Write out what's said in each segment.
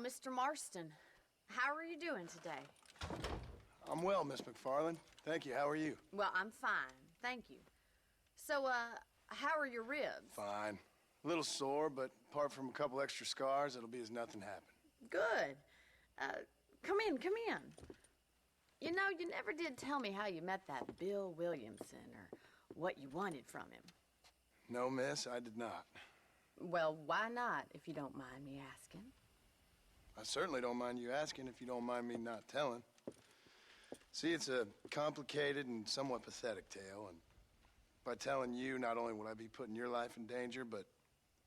Mr. Marston. How are you doing today? I'm well, Miss McFarland. Thank you. How are you? Well, I'm fine. Thank you. So, how are your ribs? Fine. A little sore, but apart from a couple extra scars, it'll be as nothing happened. Good. Come in, come in. You know, you never did tell me how you met that Bill Williamson or what you wanted from him. No, miss, I did not. Well, why not, if you don't mind me asking? I certainly don't mind you asking if you don't mind me not telling. See, it's a complicated and somewhat pathetic tale, and by telling you, not only will I be putting your life in danger, but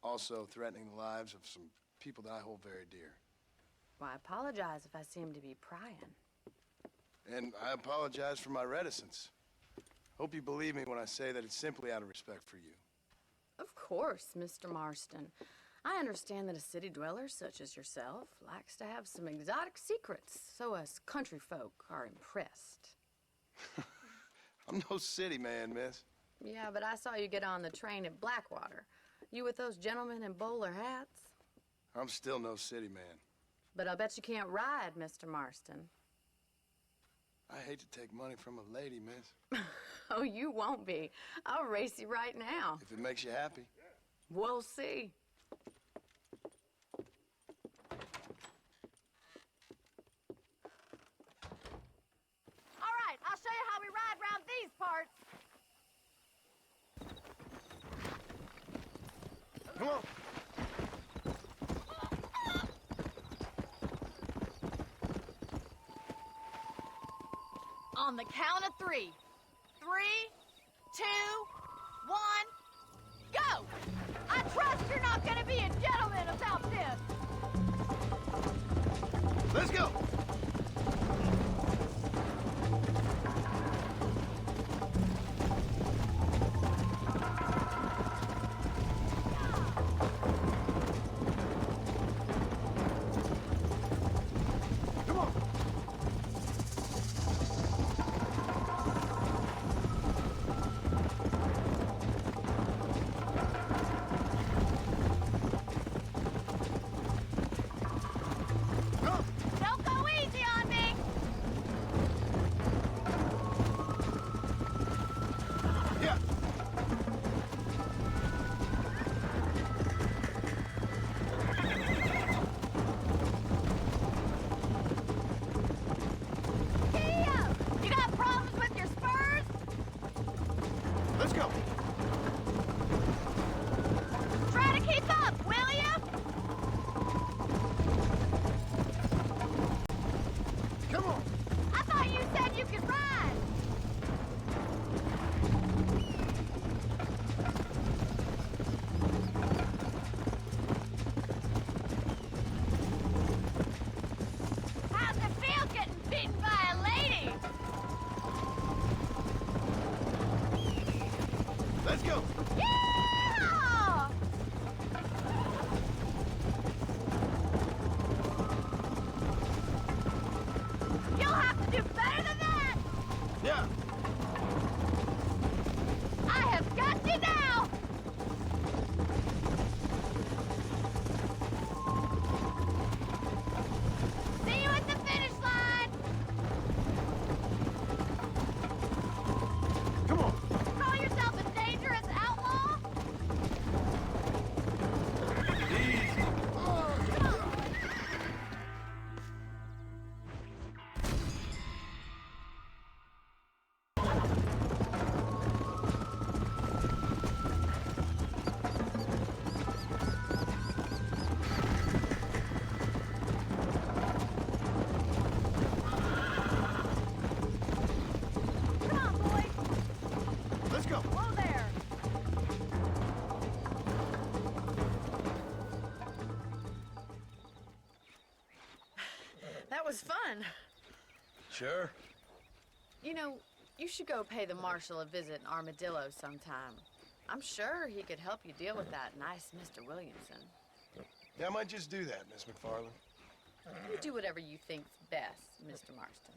also threatening the lives of some people that I hold very dear. Well, I apologize if I seem to be prying. And I apologize for my reticence. Hope you believe me when I say that it's simply out of respect for you. Of course, Mr. Marston. I understand that a city dweller such as yourself likes to have some exotic secrets, so us country folk are impressed. I'm no city man, miss. Yeah, but I saw you get on the train at Blackwater. You with those gentlemen in bowler hats? I'm still no city man. But I bet you can't ride, Mr. Marston. I hate to take money from a lady, miss. Oh, you won't be. I'll race you right now. If it makes you happy. We'll see. All right, I'll show you how we ride around these parts. Come on. On the count of 3. 3, 2, 1, go! I trust you're not gonna be a gentleman about this. Let's go! Let's go! Yeah! You'll have to do better than that! Yeah! I have got you now! See you at the finish line! Come on! Call yourself a dangerous outlaw? Easy! Come on! Come on, boys! Let's go! Whoa there! That was fun. Sure. You know, you should go pay the marshal a visit in Armadillo sometime. I'm sure he could help you deal with that nice Mr. Williamson. Yeah, I might just do that, Miss McFarland. You do whatever you think's best, Mr. Marston.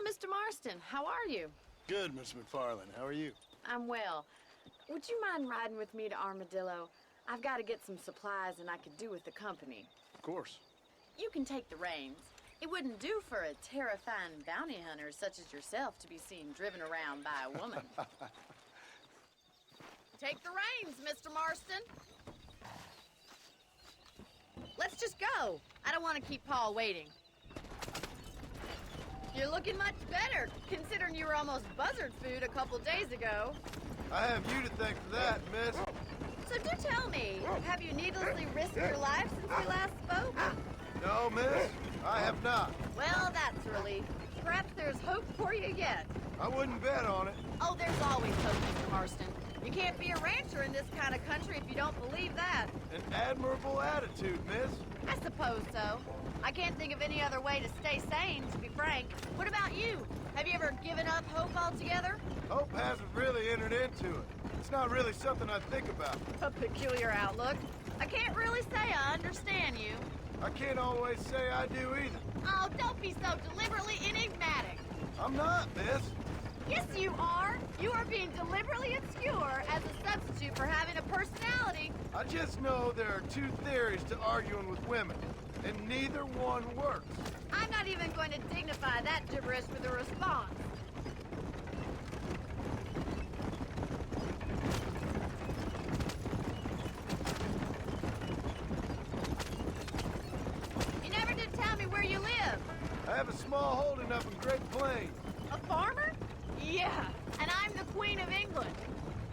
Mr. Marston. How are you? Good, Miss McFarland. How are you? I'm well. Would you mind riding with me to Armadillo? I've got to get some supplies and I could do with the company. Of course. You can take the reins. It wouldn't do for a terrifying bounty hunter such as yourself to be seen driven around by a woman. Take the reins, Mr. Marston. Let's just go. I don't want to keep Paul waiting. You're looking much better, considering you were almost buzzard food a couple days ago. I have you to thank for that, miss. So do tell me, have you needlessly risked your life since we last spoke? No, miss, I have not. Well, that's a relief. Perhaps there's hope for you yet. I wouldn't bet on it. Oh, there's always hope, Mr. Marston. You can't be a rancher in this kind of country if you don't believe that. An admirable attitude, miss. I suppose so. I can't think of any other way to stay sane, to be frank. What about you? Have you ever given up hope altogether? Hope hasn't really entered into it. It's not really something I think about. A peculiar outlook. I can't really say I understand you. I can't always say I do either. Oh, don't be so deliberately enigmatic. I'm not, miss. Yes, you are. You are being deliberately obscure as a substitute for having a personality. I just know there are two theories to arguing with women, and neither one works. I'm not even going to dignify that gibberish with a response. You never did tell me where you live. I have a small holding up in Great Plains. A farmer? Yeah, and I'm the Queen of England.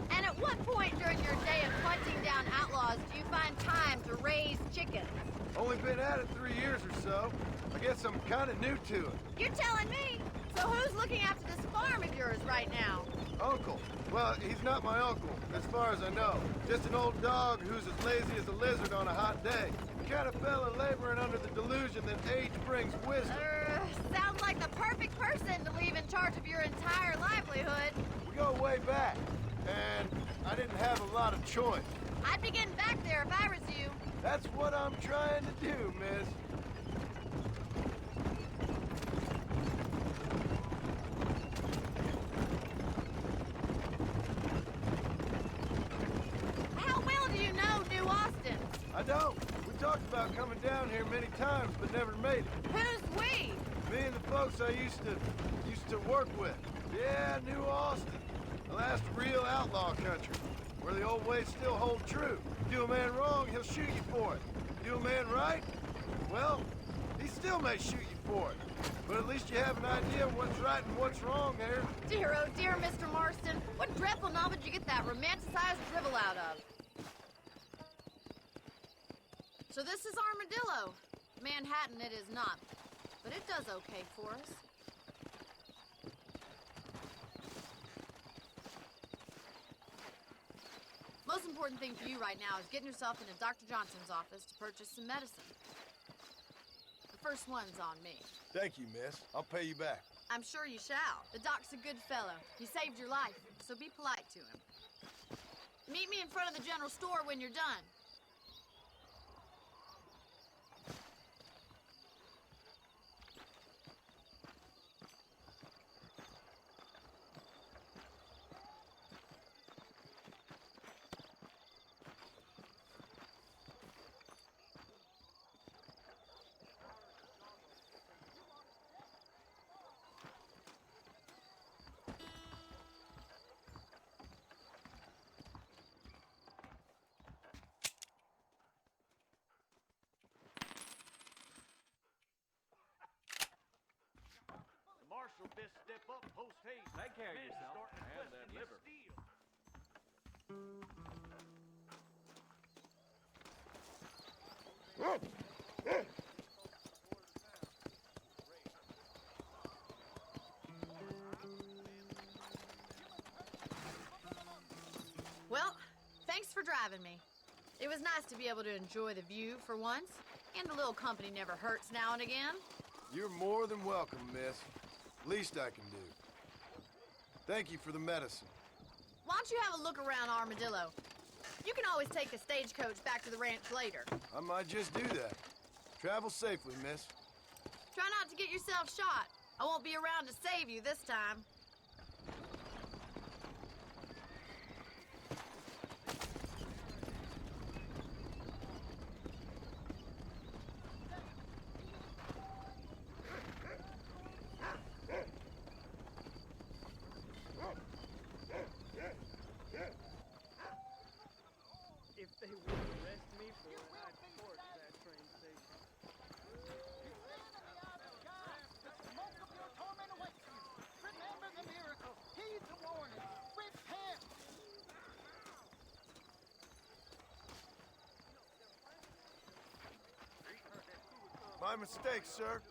And at what point during your day of hunting down outlaws do you find time to raise chickens? Only been at it 3 years or so. I guess I'm kind of new to it. You're telling me? So who's looking after this farm of yours right now? Uncle. Well, he's not my uncle, as far as I know. Just an old dog who's as lazy as a lizard on a hot day. The kind of fella laboring under the delusion that age brings wisdom. Sounds like the perfect person to leave in charge of your entire livelihood. We go way back, and I didn't have a lot of choice. I'd be getting back there if I was you. That's what I'm trying to do, miss. How well do you know New Austin? I don't. We talked about coming down here many times, but never made it. Who's we? Me and the folks I used to work with. Yeah, New Austin. The last real outlaw country, where the old ways still hold true. Do a man wrong, he'll shoot you for it. Do a man right, well, he still may shoot you for it. But at least you have an idea of what's right and what's wrong there. Dear, oh dear, Mr. Marston. What dreadful novel did you get that romanticized drivel out of? So this is Armadillo. Manhattan it is not, but it does okay for us. Most important thing for you right now is getting yourself into Dr. Johnson's office to purchase some medicine. The first one's on me. Thank you, miss. I'll pay you back. I'm sure you shall. The doc's a good fellow. He saved your life, so be polite to him. Meet me in front of the general store when you're done. Marshal, best step up post haste. Take care of yourself. And that liver. Well, thanks for driving me. It was nice to be able to enjoy the view for once, and a little company never hurts now and again. You're more than welcome, miss. Least I can do. Thank you for the medicine. Why don't you have a look around Armadillo? You can always take a stagecoach back to the ranch later. I might just do that. Travel safely, miss. Try not to get yourself shot. I won't be around to save you this time. If they would arrest me for it, I'd torch that train station. The smoke of your torment awaits you. Remember the miracle. Heed the warning. Repent. My mistake, sir.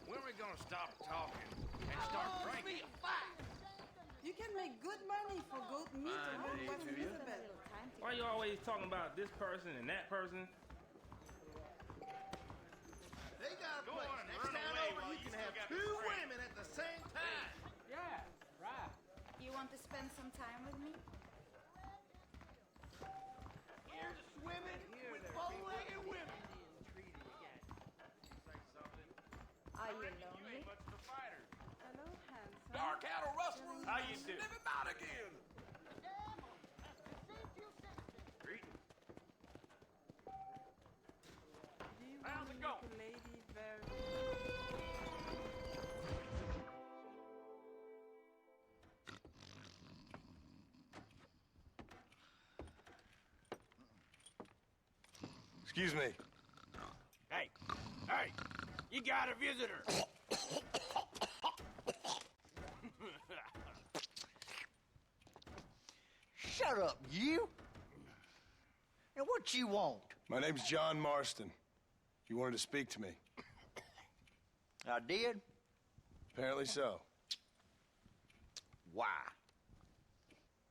When are we gonna stop talking and start drinking? You can make good money for goat meat around West Elizabeth. Why you always talking about this person and that person? They got a Go place. on, Next run town away over, while you you can still have got the 2 strength. women at the same time. Yeah, right. You want to spend some time with me? Here's swimming with bow-legged women. Are you lonely? Hello, handsome. Dark cattle rustlers. How you do? Live about again. The devil has deceived you, citizens. Do you How's want to it make going? a lady very... Excuse me. Hey, you got a visitor. Shut up, you! And what you want? My name's John Marston. You wanted to speak to me. I did? Apparently so. Why?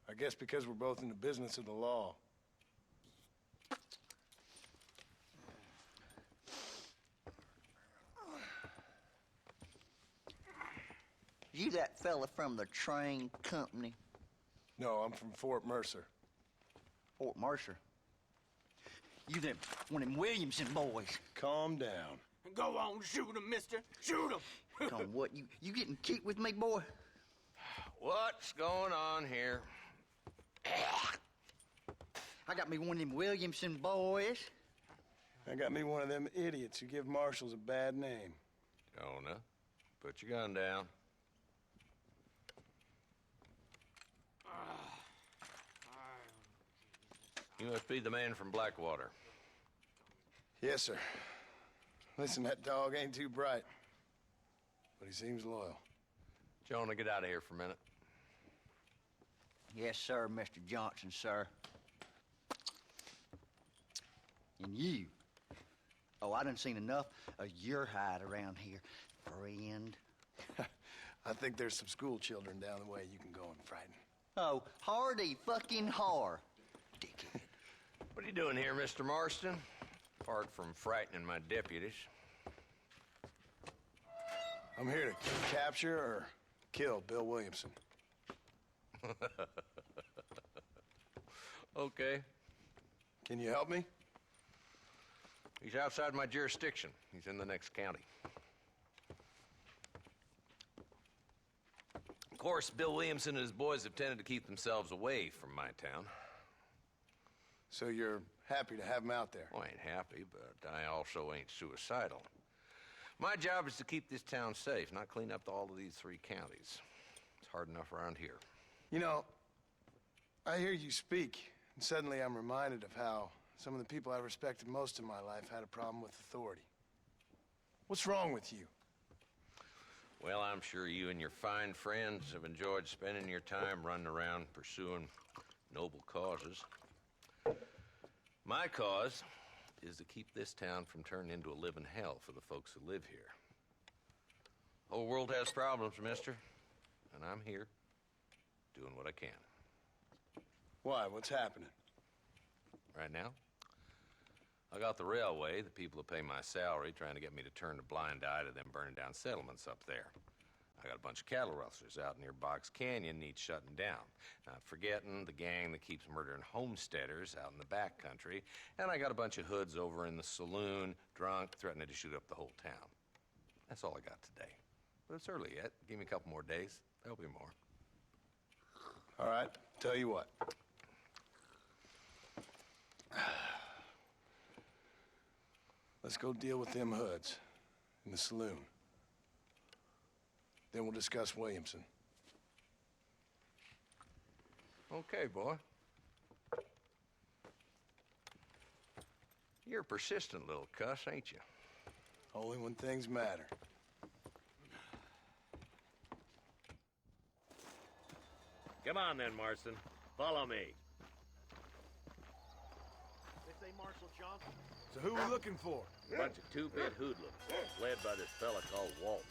I guess because we're both in the business of the law. You that fella from the train company, No, I'm from Fort Mercer. Fort Mercer? You them one of them Williamson boys. Calm down. Go on, shoot him, mister. Shoot him. Come on, what, you getting kicked with me, boy? What's going on here? I got me one of them Williamson boys. I got me one of them idiots who give marshals a bad name. Jonah, put your gun down. You must be the man from Blackwater. Yes, sir. Listen, that dog ain't too bright, but he seems loyal. Jonah, get out of here for a minute. Yes, sir, Mr. Johnson, sir. And you. Oh, I done seen enough of your hide around here, friend. I think there's some school children down the way you can go and frighten. Oh, hardy fucking har. Dickhead. What are you doing here, Mr. Marston? Apart from frightening my deputies. I'm here to capture or kill Bill Williamson. Okay. Can you help me? He's outside my jurisdiction. He's in the next county. Of course, Bill Williamson and his boys have tended to keep themselves away from my town. So you're happy to have him out there? Well, I ain't happy, but I also ain't suicidal. My job is to keep this town safe, not clean up all of these 3 counties. It's hard enough around here. You know, I hear you speak, and suddenly I'm reminded of how some of the people I respected most in my life had a problem with authority. What's wrong with you? Well, I'm sure you and your fine friends have enjoyed spending your time running around pursuing noble causes. My cause is to keep this town from turning into a living hell for the folks who live here. The whole world has problems, mister, and I'm here doing what I can. Why? What's happening? Right now, I got the railway, the people who pay my salary, trying to get me to turn a blind eye to them burning down settlements up there. I got a bunch of cattle rustlers out near Box Canyon needs shutting down. Not forgetting the gang that keeps murdering homesteaders out in the back country. And I got a bunch of hoods over in the saloon, drunk, threatening to shoot up the whole town. That's all I got today. But it's early yet. Give me a couple more days. There'll be more. All right, tell you what. Let's go deal with them hoods in the saloon. Then we'll discuss Williamson. Okay, boy. You're a persistent little cuss, ain't you? Only when things matter. Come on then, Marston. Follow me. They say Marshal Johnson. So who we looking for? Bunch of two-bit hoodlums, led by this fella called Walt.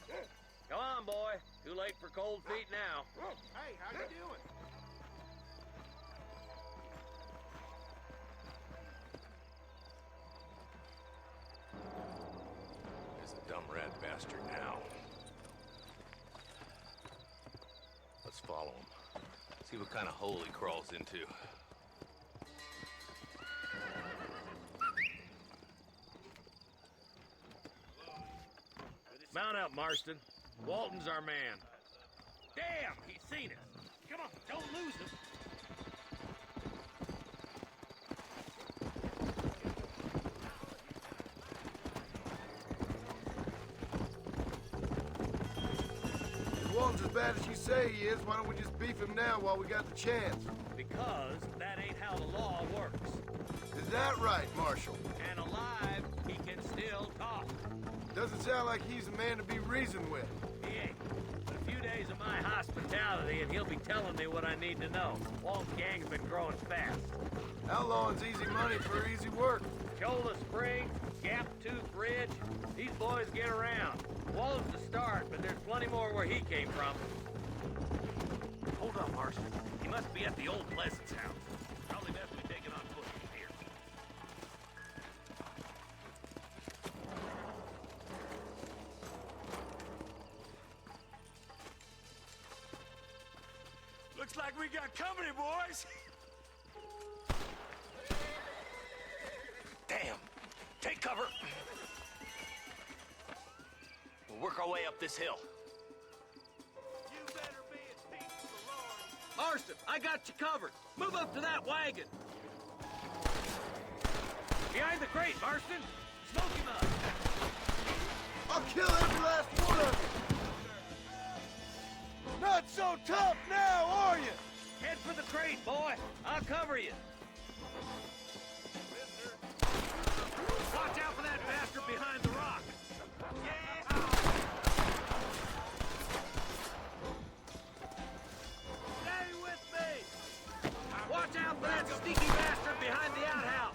Come on, boy. Too late for cold feet now. Hey, how you doing? There's a dumb rat bastard now. Let's follow him. See what kind of hole he crawls into. Mount up, Marston. Walton's our man. Damn, he's seen us. Come on, don't lose him. If Walton's as bad as you say he is, why don't we just beef him now while we got the chance? Because that ain't how the law works. Is that right, Marshal? And alive, he can still talk. Doesn't sound like he's a man to be reasoned with. He ain't. But a few days of my hospitality, and he'll be telling me what I need to know. Walt's gang's been growing fast. Outlawing's easy money for easy work. Cholla Springs, Gap Tooth Ridge, these boys get around. Walton's the start, but there's plenty more where he came from. Hold up, Marston. He must be at the old Pleasance house. Probably best we take it on foot from here. Looks like we got company, boys. Damn. Take cover. We'll work our way up this hill. You better be at peace with the Lord. Marston, I got you covered. Move up to that wagon. Behind the crate, Marston. Smoke him up. I'll kill every last one of you! Not so tough now, are you? Head for the crate, boy. I'll cover you. Watch out for that bastard behind the rock. Yeah! Stay with me! Watch out for that sneaky bastard behind the outhouse!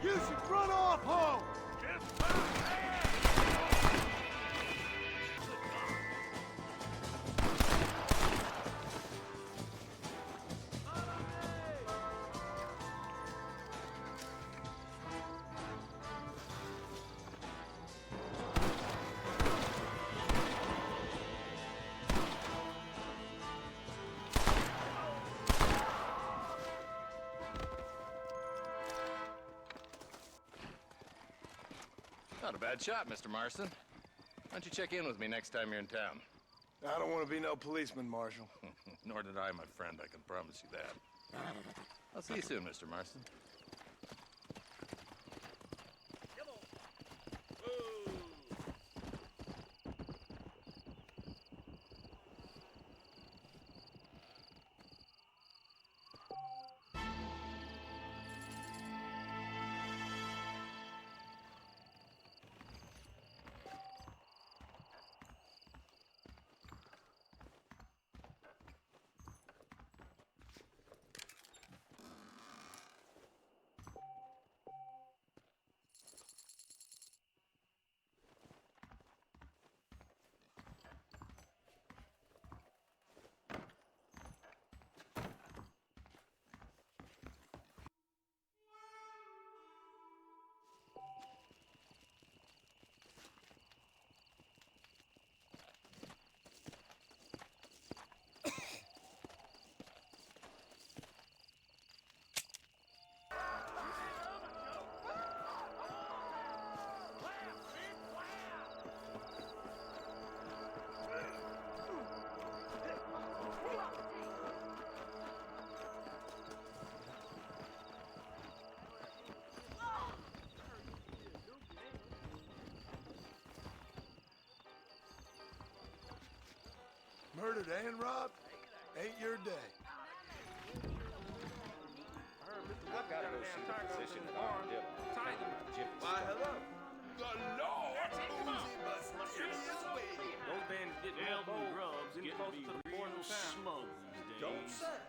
You should run off home! Not a bad shot, Mr. Marston. Why don't you check in with me next time you're in town? I don't want to be no policeman, Marshal. Nor did I, my friend. I can promise you that. I'll see you soon, Mr. Marston. murdered and robbed ain't your day. I've got to go see the physician at Armadillo. Why, hello. The Lord moves in mysterious ways. Those bandits getting more bold, getting closer to the border of town. Smug these days. Don't say.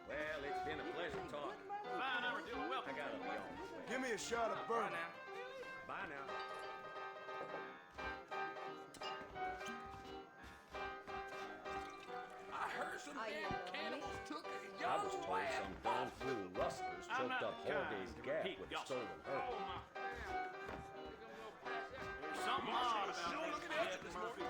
Well, it's been a pleasure talking. Fine, Armadillo. Welcome. I gotta be on. Give me a shot of Bye bourbon. now. Bye now. I heard some Are you damn lonely? cannibals took a I young was told lad some darn off. fool rustlers I'm choked not up the kind Holiday's to gap repeat with a gossip. stolen herd. Oh, my. There's something odd about Sure this looking at you Ed this Murphy.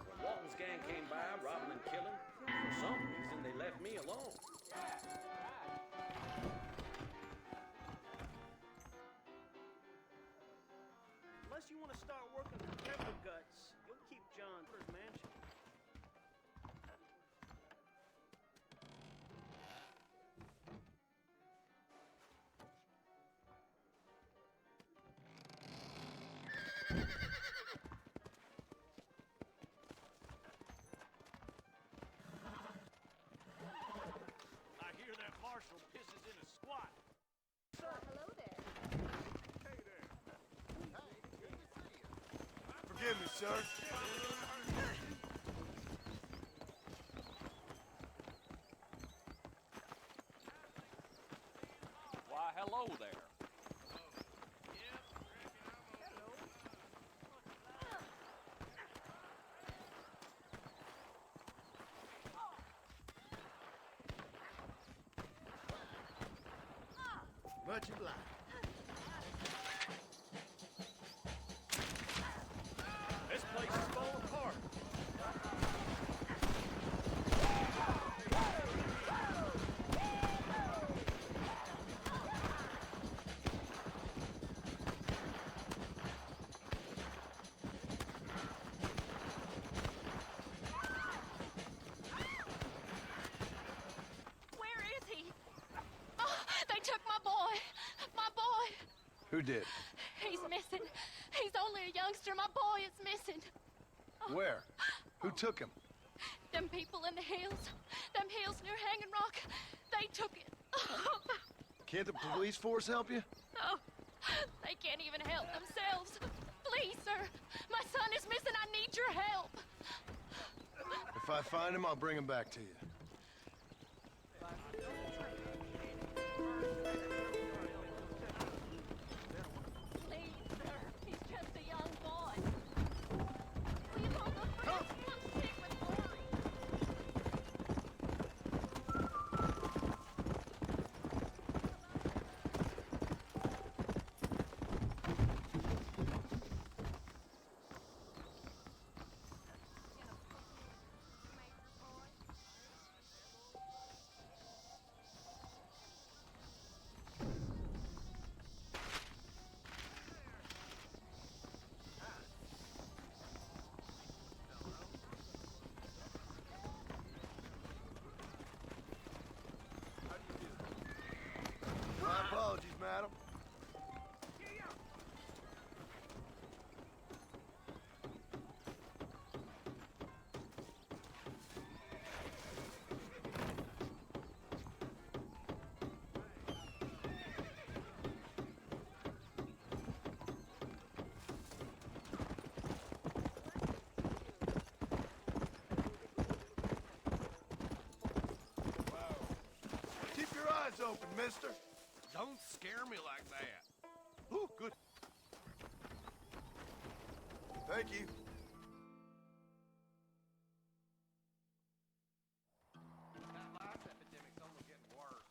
The Walton's gang came by, robbing and killing. For some reason, they left me alone. Unless you want to start working for Pepper Guts, you'll keep John for his mansion. I hear that marshal pisses in a squat. Hello there. Forgive me, sir. Why, hello there. Much obliged. This place is falling apart. Where is he? Oh, they took my boy. My boy. Who did? He's missing. He's only a youngster. My boy is missing. Where? Who took him? Them people in the hills. Them hills near Hanging Rock. They took it. Can't the police force help you? Oh, they can't even help themselves. Please, sir. My son is missing. I need your help. If I find him, I'll bring him back to you. Please, sir. He's just a young boy. Will you hold the phone? I'm sick with worry. My apologies, madam. Keep your eyes open, mister. Don't scare me like that. Ooh, good. Thank you. That lice epidemic's only getting worse.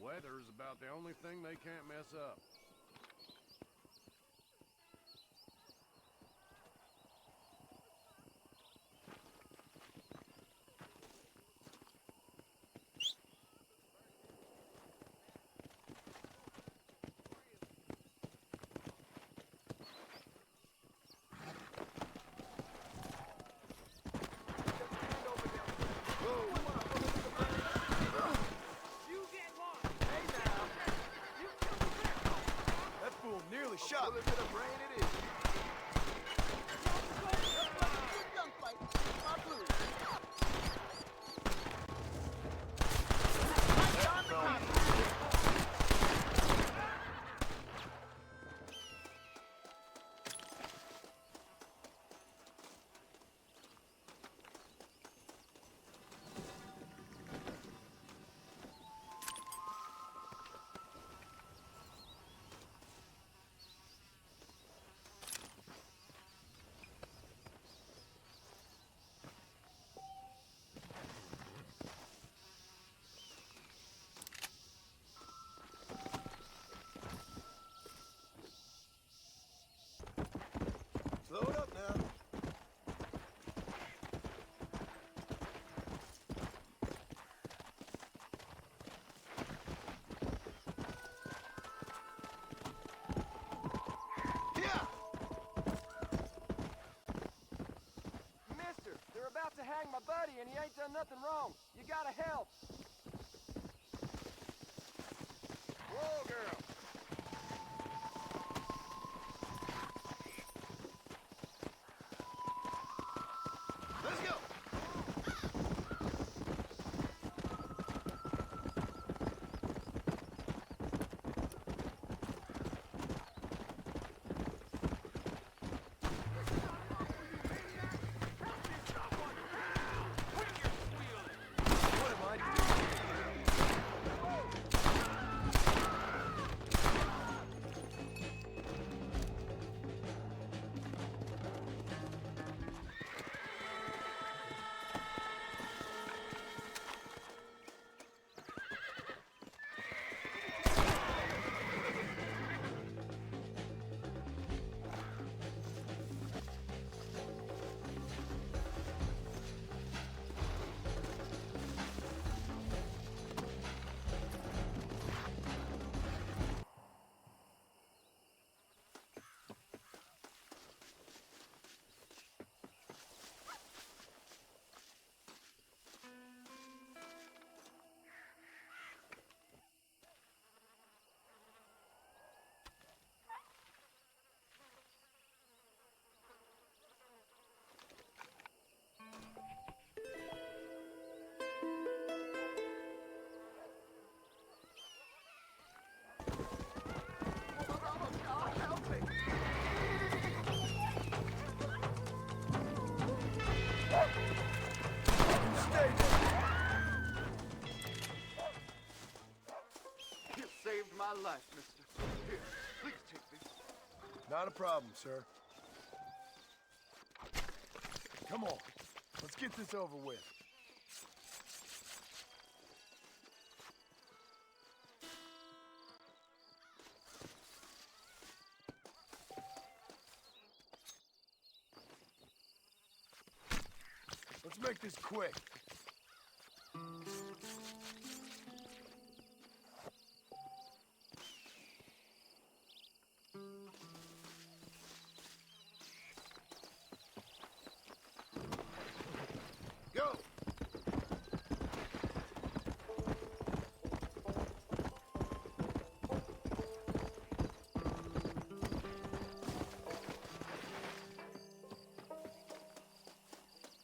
Weather's about the only thing they can't mess up. Nearly shot. A little bit of brain it is. Good gunfight. My blues. Slow it up now. Yeah! Mister, they're about to hang my buddy and he ain't done nothing wrong. You gotta help. Whoa, girl. Let's go! What am I doing? You saved my life, mister. Here, please take this. Not a problem, sir. Come on. Let's get this over with. Let's make this quick. Go!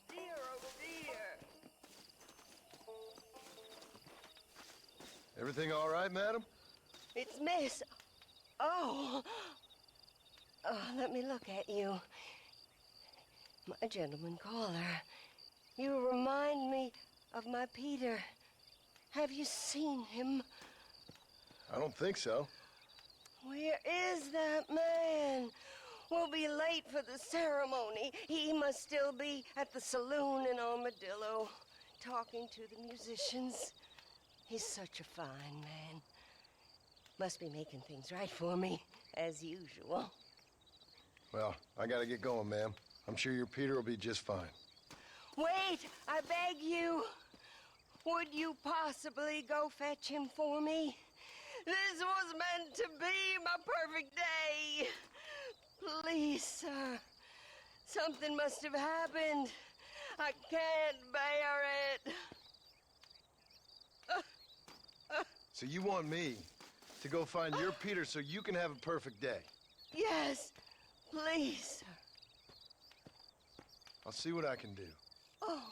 Dear, oh dear. Everything all right, madam? It's Miss. Oh. Oh, let me look at you. My gentleman caller. You remind me of my Peter. Have you seen him? I don't think so. Where is that man? We'll be late for the ceremony. He must still be at the saloon in Armadillo, talking to the musicians. He's such a fine man. Must be making things right for me, as usual. Well, I gotta get going, ma'am. I'm sure your Peter will be just fine. Wait, I beg you. Would you possibly go fetch him for me? This was meant to be my perfect day. Please, sir. Something must have happened. I can't bear it. So you want me to go find your Peter so you can have a perfect day? Yes, please, sir. I'll see what I can do. Oh.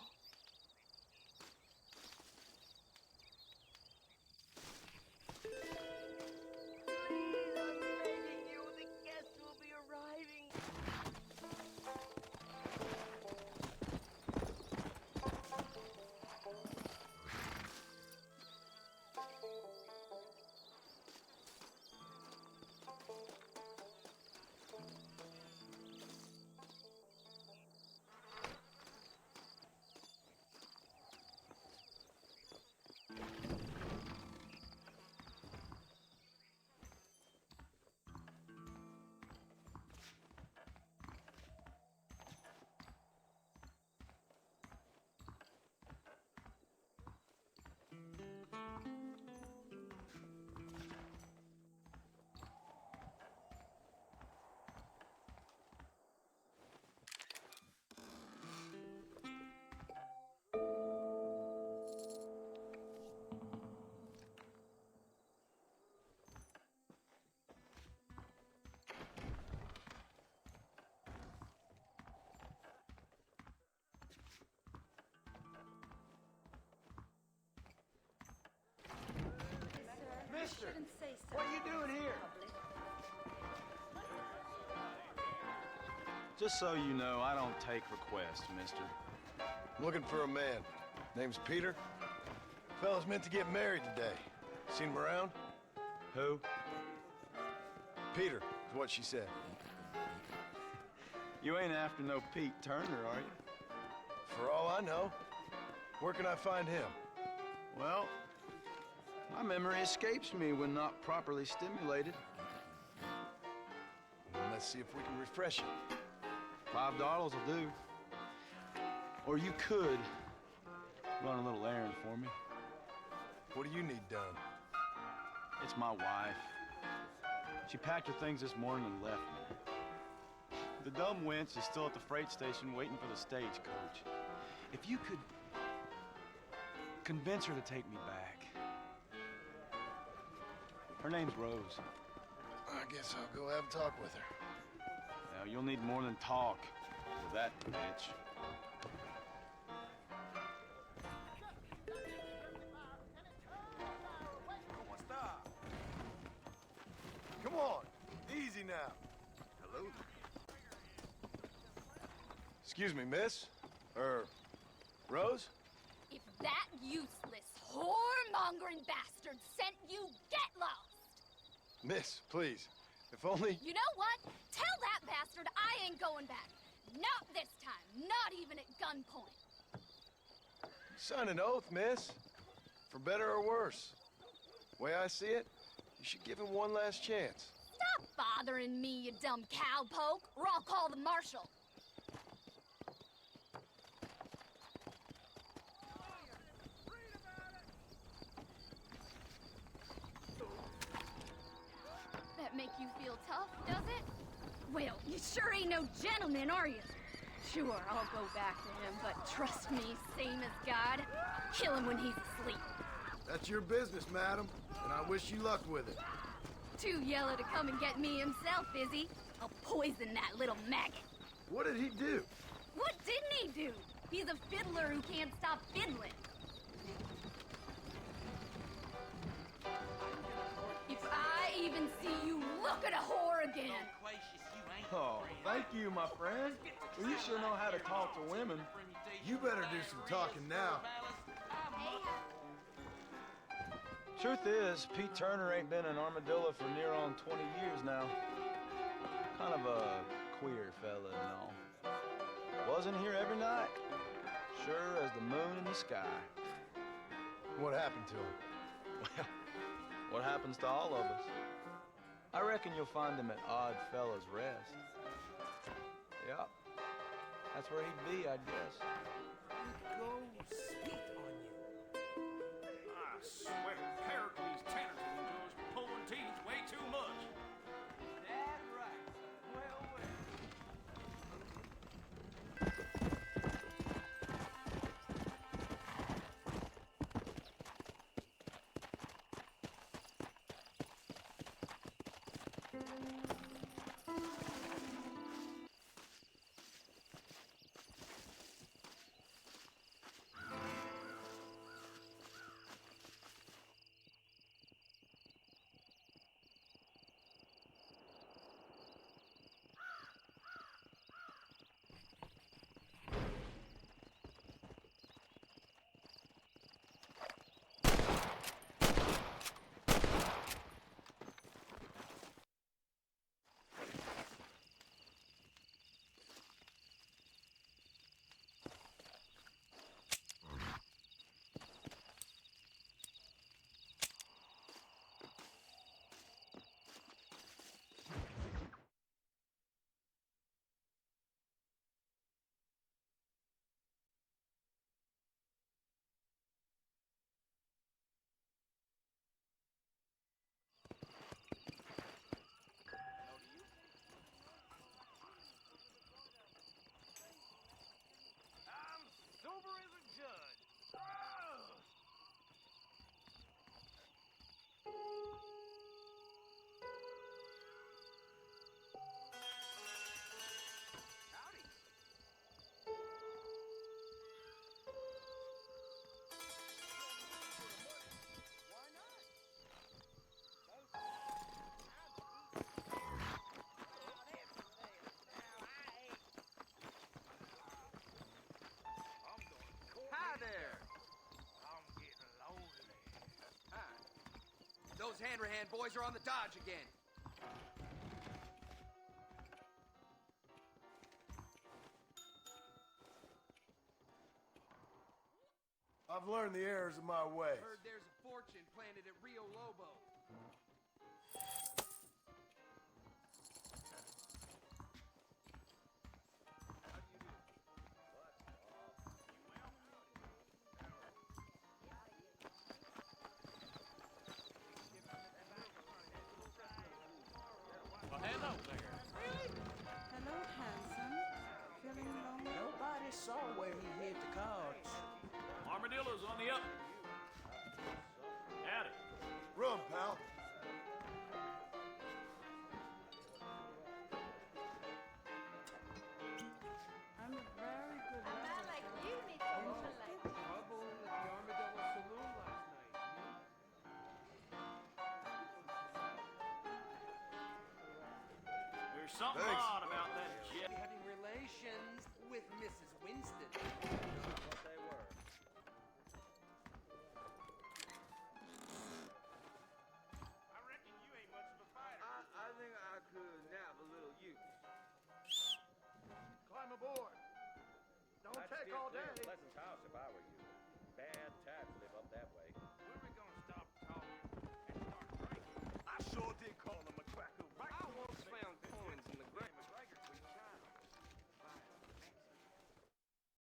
Mister, what are you doing here? Just so you know, I don't take requests, mister. I'm looking for a man. Name's Peter. Fella's meant to get married today. Seen him around? Who? Peter, is what she said. You ain't after no Pete Turner, are you? For all I know. Where can I find him? Well, my memory escapes me when not properly stimulated. Let's see if we can refresh it. $5 will do. Or you could run a little errand for me. What do you need done? It's my wife. She packed her things this morning and left me. The dumb wench is still at the freight station waiting for the stagecoach. If you could convince her to take me back. Her name's Rose. I guess I'll go have a talk with her. Now, you'll need more than talk with that bitch. Come on, easy now. Hello. Excuse me, miss. Rose? If that useless, whoremongering bastard sent you, get lost! Miss, please. If only... You know what? Tell that bastard I ain't going back. Not this time. Not even at gunpoint. Sign an oath, miss. For better or worse. Way I see it, you should give him one last chance. Stop bothering me, you dumb cowpoke, or I'll call the marshal. That make you feel tough, does it? Well, you sure ain't no gentleman, are you? Sure, I'll go back to him, but trust me, same as God, I'll kill him when he's asleep. That's your business, madam, and I wish you luck with it. Too yellow to come and get me himself, is he? I'll poison that little maggot. What did he do? What didn't he do? He's a fiddler who can't stop fiddling. If I even see you look at a whore again. Oh, thank you, my friend. Well, you sure know how to talk to women. You better do some talking now. Truth is, Pete Turner ain't been an armadillo for near on 20 years now. Kind of a queer fella and all. Wasn't here every night. Sure as the moon in the sky. What happened to him? Well, What happens to all of us? I reckon you'll find him at Odd Fellows Rest. Yep. That's where he'd be, I guess. Go sweet on you. I swear, Pericles Tannerton enjoys pulling teeth way too much. That's right. Well, well. Sober as a judge. Howdy. Why not? Hi there. I'm getting lonely. Hi. Those Hanrahan boys are on the dodge again. I've learned the errors of my ways. Heard there's a fortune planted at Rio Lobo. Well, hello there. Hello, handsome. Feeling lonely? Nobody saw where he hid the cards. Armadillo's on the up. Howdy. Run, pal. I'm a very good A man like you needs a woman like me. Trouble at the Armadillo Saloon last night. There's something Thanks. odd about that jet. Having relations with Mrs.